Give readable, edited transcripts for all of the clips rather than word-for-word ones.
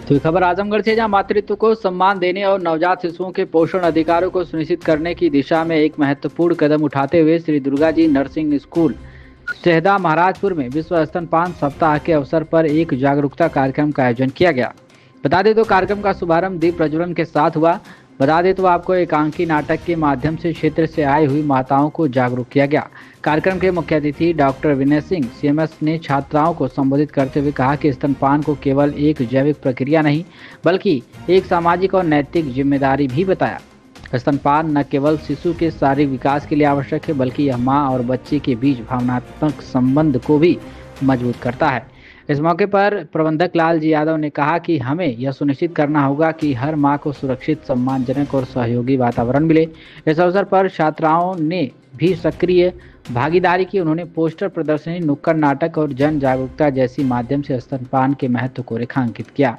तो ये खबर आजमगढ़ से, जहां मातृत्व को सम्मान देने और नवजात शिशुओं के पोषण अधिकारों को सुनिश्चित करने की दिशा में एक महत्वपूर्ण कदम उठाते हुए श्री दुर्गा जी नर्सिंग स्कूल शहदा महाराजपुर में विश्व स्तनपान सप्ताह के अवसर पर एक जागरूकता कार्यक्रम का आयोजन किया गया। बता दें तो कार्यक्रम का शुभारंभ दीप प्रज्वलन के साथ हुआ। बता दें तो आपको एकांकी नाटक के माध्यम से क्षेत्र से आई हुई माताओं को जागरूक किया गया। कार्यक्रम के मुख्य अतिथि डॉक्टर विनय सिंह सीएमएस ने छात्राओं को संबोधित करते हुए कहा कि स्तनपान को केवल एक जैविक प्रक्रिया नहीं बल्कि एक सामाजिक और नैतिक जिम्मेदारी भी बताया। स्तनपान न केवल शिशु के शारीरिक विकास के लिए आवश्यक है बल्कि यह माँ और बच्चे के बीच भावनात्मक संबंध को भी मजबूत करता है। इस मौके पर प्रबंधक लाल जी यादव ने कहा कि हमें यह सुनिश्चित करना होगा कि हर माँ को सुरक्षित, सम्मानजनक और सहयोगी वातावरण मिले। इस अवसर पर छात्राओं ने भी सक्रिय भागीदारी की। उन्होंने पोस्टर प्रदर्शनी, नुक्कड़ नाटक और जन जागरूकता जैसी माध्यम से स्तनपान के महत्व को रेखांकित किया।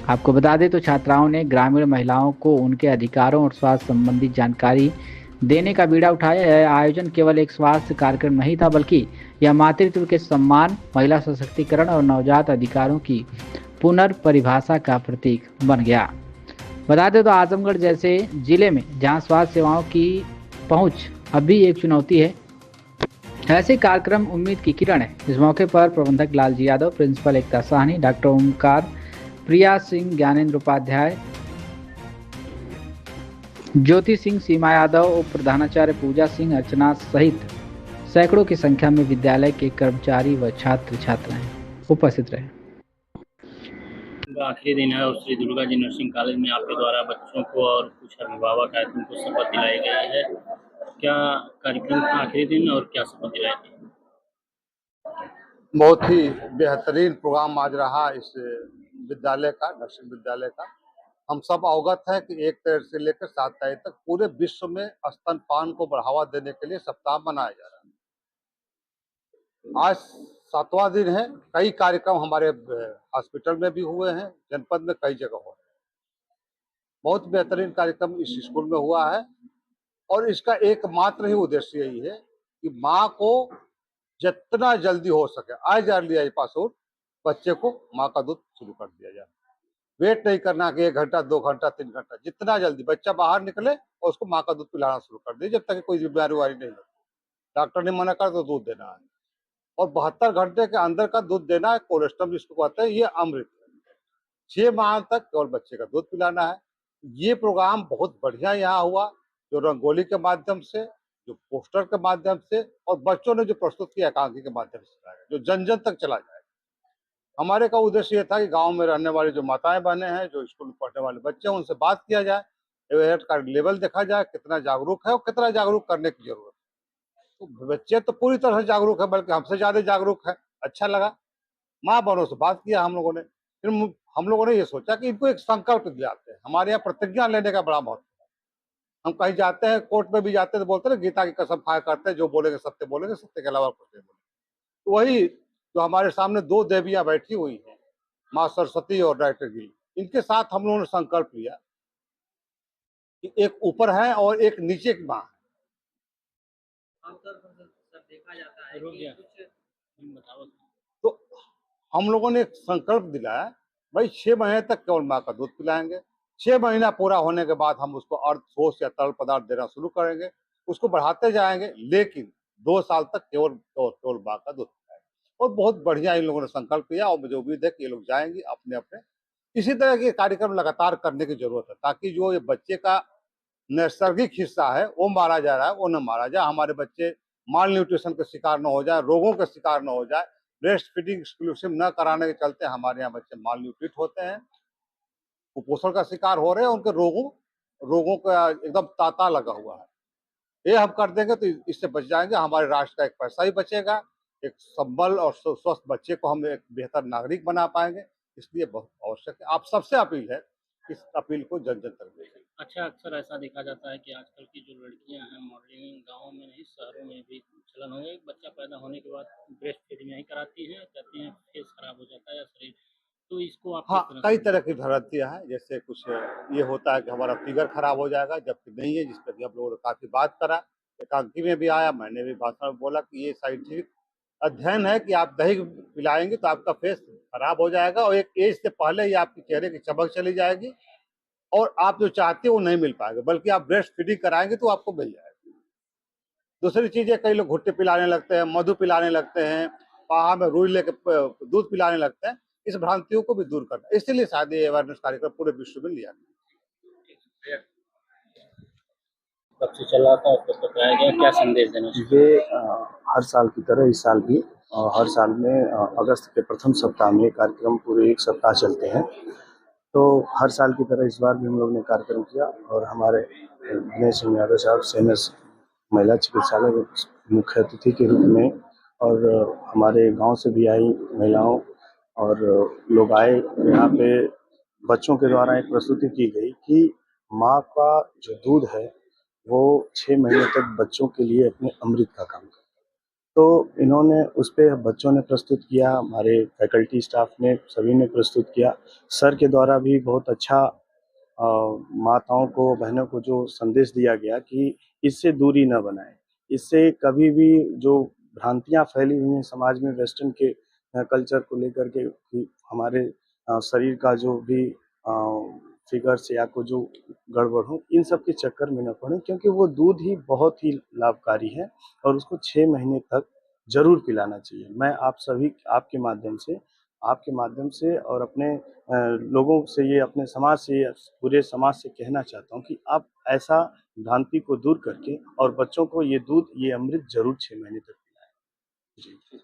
आपको बता दें तो छात्राओं ने ग्रामीण महिलाओं को उनके अधिकारों और स्वास्थ्य संबंधी जानकारी देने का बीड़ा उठाया। यह आयोजन केवल एक स्वास्थ्य कार्यक्रम नहीं था बल्कि यह मातृत्व के सम्मान, महिला सशक्तिकरण और नवजात अधिकारों की पुनर्परिभाषा का प्रतीक बन गया। बता दें तो आजमगढ़ जैसे जिले में जहां स्वास्थ्य सेवाओं की पहुंच अभी एक चुनौती है, ऐसे कार्यक्रम उम्मीद की किरण है। इस मौके पर प्रबंधक लालजी यादव, प्रिंसिपल एकता साहनी, डॉक्टर ओमकार, प्रिया सिंह, ज्ञानेंद्र उपाध्याय, ज्योति सिंह, सीमा यादव, उप प्रधानाचार्य पूजा सिंह, अर्चना सहित सैकड़ों की संख्या में विद्यालय के कर्मचारी व छात्र छात्राएं उपस्थित रहे। आखिरी दिन है और श्री दुर्गा जी नर्सिंग कॉलेज में आपके द्वारा बच्चों को और कुछ अभिभावक आए थे, उनको शपथ दिलाई गई है। क्या कार्यक्रम का आखिरी दिन और क्या शपथ दिलाई थी? बहुत ही बेहतरीन प्रोग्राम आज रहा इस विद्यालय का, नर्सिंग विद्यालय का। हम सब अवगत हैं कि 1 तारीख से लेकर 7 तारीख तक पूरे विश्व में स्तनपान को बढ़ावा देने के लिए सप्ताह मनाया जा रहा है। आज 7वां दिन है। कई कार्यक्रम हमारे हॉस्पिटल में भी हुए हैं, जनपद में कई जगह हुए हैं। बहुत बेहतरीन कार्यक्रम इस स्कूल में हुआ है और इसका एकमात्र ही उद्देश्य यही है कि माँ को जितना जल्दी हो सके, आज अर्ली एज पॉसिबल, बच्चे को माँ का दूध शुरू कर दिया जाए। वेट नहीं करना कि 1 घंटा, 2 घंटा, 3 घंटा, जितना जल्दी बच्चा बाहर निकले और उसको माँ का दूध पिलाना शुरू कर दिए, जब तक कोई बीमारी वारी नहीं हो। डॉक्टर ने मना कर तो दूध देना है और 72 घंटे के अंदर का दूध देना है। कोलेस्ट्रॉल जिसको कहते हैं, ये अमृत है। 6 माह तक केवल बच्चे का दूध पिलाना है। ये प्रोग्राम बहुत बढ़िया यहाँ हुआ, जो रंगोली के माध्यम से, जो पोस्टर के माध्यम से और बच्चों ने जो प्रस्तुत किया एकांकी के माध्यम से, जो जन जन तक चला जाए। हमारे का उद्देश्य ये था कि गांव में रहने वाली जो माताएं बहनें हैं, जो स्कूल में पढ़ने वाले बच्चे हैं, उनसे बात किया जाए, अवेयरनेस का लेवल देखा जाए, कितना जागरूक है और कितना जागरूक करने की जरूरत है। तो बच्चे तो पूरी तरह से जागरूक है, बल्कि हमसे ज्यादा जागरूक है। अच्छा लगा। माँ बहनों से बात किया हम लोगों ने। फिर हम लोगों ने ये सोचा कि इनको एक संकल्प दिलाते हैं। हमारे यहाँ प्रतिज्ञा लेने का बड़ा महत्व है। हम कहीं जाते हैं, कोर्ट में भी जाते हैं, तो बोलते हैं गीता की कसम खाया करते हैं, जो बोलेंगे सत्य के अलावा कुछ नहीं बोलेंगे। तो वही जो हमारे सामने 2 देवियां बैठी हुई हैं, माँ सरस्वती और डॉक्टर गिरी, इनके साथ हम लोगों ने संकल्प लिया कि एक ऊपर है और एक नीचे की माँ है। आमतौर पर सर देखा जाता है कि कुछ बताओ। तो हम लोगों ने एक संकल्प दिलाया, भाई 6 महीने तक केवल माँ का दूध पिलाएंगे। 6 महीना पूरा होने के बाद हम उसको अर्ध ठोस या तरल पदार्थ देना शुरू करेंगे, उसको बढ़ाते जाएंगे, लेकिन 2 साल तक केवल केवल केवल माँ का दूध पिलाएंगे। और बहुत बढ़िया इन लोगों ने संकल्प लिया और मुझे उम्मीद है कि ये लोग जाएंगे अपने अपने। इसी तरह के कार्यक्रम लगातार करने की जरूरत है, ताकि जो ये बच्चे का नैसर्गिक हिस्सा है वो मारा जा रहा है, वो न मारा जाए। हमारे बच्चे माल न्यूट्रिशन के शिकार न हो जाए, रोगों के शिकार न हो जाए। ब्रेस्ट फीडिंग एक्सक्लूसिव न कराने के चलते हमारे यहाँ बच्चे माल न्यूट्रिट होते हैं, कुपोषण का शिकार हो रहे हैं, उनके रोगों रोगों का एकदम तांता लगा हुआ है। ये हम कर देंगे तो इससे बच जाएंगे। हमारे राष्ट्र का एक पैसा ही बचेगा, एक संबल और स्वस्थ बच्चे को हम एक बेहतर नागरिक बना पाएंगे। इसलिए बहुत आवश्यक है। आप सबसे अपील है, इस अपील को जन जन तक भेजें। अच्छा, अक्सर ऐसा देखा जाता है कि आजकल की जो लड़कियां हैं, मॉडलिंग गाँव में नहीं शहरों में भी चलन हो गया। बच्चा पैदा होने के बाद ब्रेस्ट फीडिंग नहीं कराती हैं, कहती हैं फेस खराब हो जाता है या शरीर। तो इसको आप किस हाँ, तरह कई से? तरह की भ्रांतियाँ हैं। जैसे कुछ ये होता है कि हमारा फिगर खराब हो जाएगा, जबकि नहीं है, जिस पर कि हम लोगों ने काफ़ी बात करा। एकांकी में भी आया, मैंने भी भाषण में बोला कि ये साइंटिफिक अध्ययन है कि आप दही पिलाएंगे तो आपका फेस खराब हो जाएगा और एक एज से पहले ही आपके चेहरे की चमक चली जाएगी और आप जो चाहते हो वो नहीं मिल पाएगा, बल्कि आप ब्रेस्ट फीडिंग कराएंगे तो आपको मिल जाएगा। दूसरी चीज है, कई लोग घुट्टे पिलाने लगते हैं, मधु पिलाने लगते हैं, पहा में रुई लेके दूध पिलाने लगते हैं। इस भ्रांतियों को भी दूर करना, इसीलिए शायद ये अवेयरनेस कार्यक्रम पूरे विश्व में लिया गया। कब से चल रहा था और कब तक कराया गया, क्या संदेश देना चाहिए? ये हर साल की तरह इस साल भी हर साल में अगस्त के प्रथम सप्ताह में कार्यक्रम पूरे 1 सप्ताह चलते हैं। तो हर साल की तरह इस बार भी हम लोग ने कार्यक्रम किया और हमारे दिनेश सिंह यादव साहब सीएमएस महिला चिकित्सालय में मुख्य अतिथि के रूप में और हमारे गांव से भी आई महिलाओं और लोग आए। यहाँ पे बच्चों के द्वारा एक प्रस्तुति की गई कि माँ का जो दूध है वो 6 महीने तक बच्चों के लिए अपने अमृत का काम करता है। तो इन्होंने उस पे बच्चों ने प्रस्तुत किया, हमारे फैकल्टी स्टाफ ने सभी ने प्रस्तुत किया। सर के द्वारा भी बहुत अच्छा माताओं को, बहनों को जो संदेश दिया गया कि इससे दूरी न बनाएं। इससे कभी भी जो भ्रांतियाँ फैली हुई हैं समाज में वेस्टर्न के कल्चर को लेकर के कि हमारे शरीर का जो भी फिगर्स या को जो गड़बड़ हो, इन सब के चक्कर में न पड़ें, क्योंकि वो दूध ही बहुत ही लाभकारी है और उसको 6 महीने तक ज़रूर पिलाना चाहिए। मैं आप सभी आपके माध्यम से और अपने लोगों से ये अपने समाज से, पूरे समाज से कहना चाहता हूँ कि आप ऐसा भ्रांति को दूर करके और बच्चों को ये दूध, ये अमृत ज़रूर 6 महीने तक पिलाएँ। जी।